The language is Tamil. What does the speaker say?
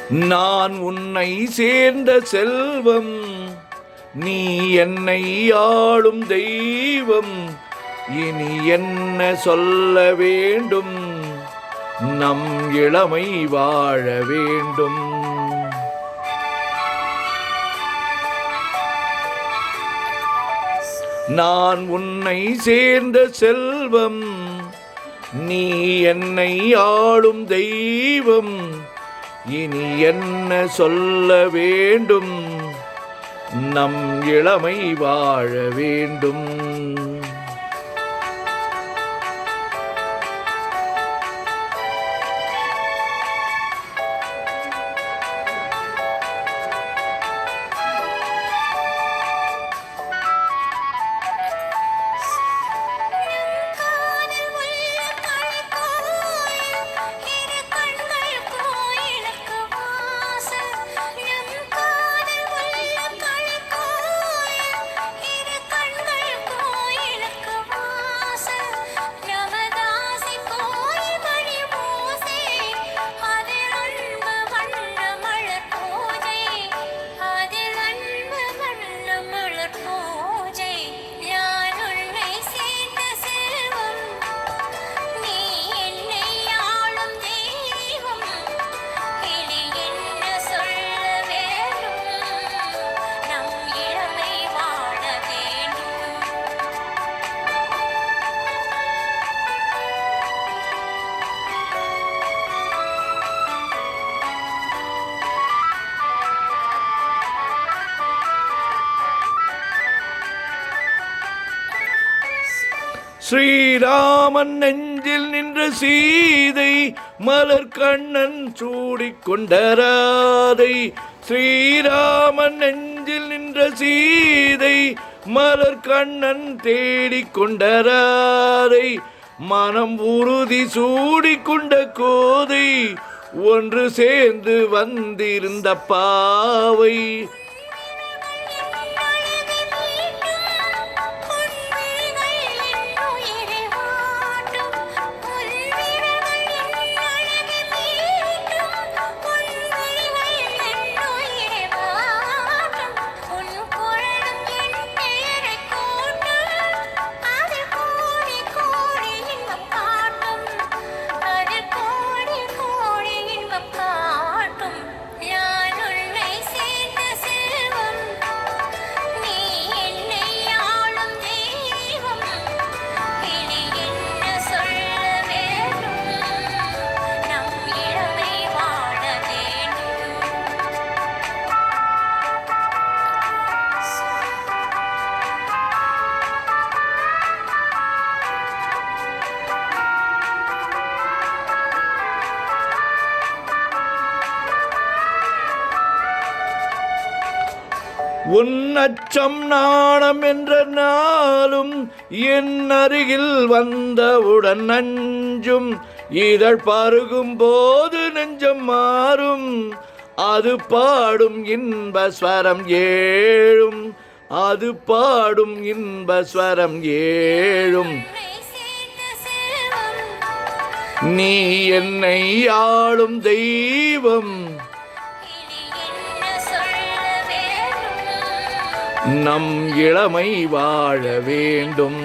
நான் உன்னை சேர்ந்த செல்வம், நீ என்னை ஆளும் தெய்வம். இனி என்ன சொல்ல வேண்டும், நம் இளமை வாழ வேண்டும். நான் உன்னை சேர்ந்த செல்வம், நீ என்னை ஆளும் தெய்வம். இனி என்ன சொல்ல வேண்டும், நம் இளமை வாழ வேண்டும். ஸ்ரீராமன் நெஞ்சில் நின்ற சீதை, மலர் கண்ணன் சூடிக்கொண்ட ராதை. ஸ்ரீராமன் நெஞ்சில் நின்ற சீதை, மலர் கண்ணன் தேடிக்கொண்ட ராதை. மனம் உறுதி சூடிக்கொண்ட கோதை, ஒன்று சேர்ந்து வந்திருந்த பாவை. உன் அச்சம் நாணம் என்ற நாளும் என் அருகில் வந்தவுடன் நஞ்சும். இதழ் பருகும் போது நெஞ்சம் மாறும், அது பாடும் இன்ப ஸ்வரம் ஏழும். அது பாடும் இன்ப ஸ்வரம் ஏழும். நீ என்னை ஆளும் தெய்வம், நம் இளமை வாழ வேண்டும்.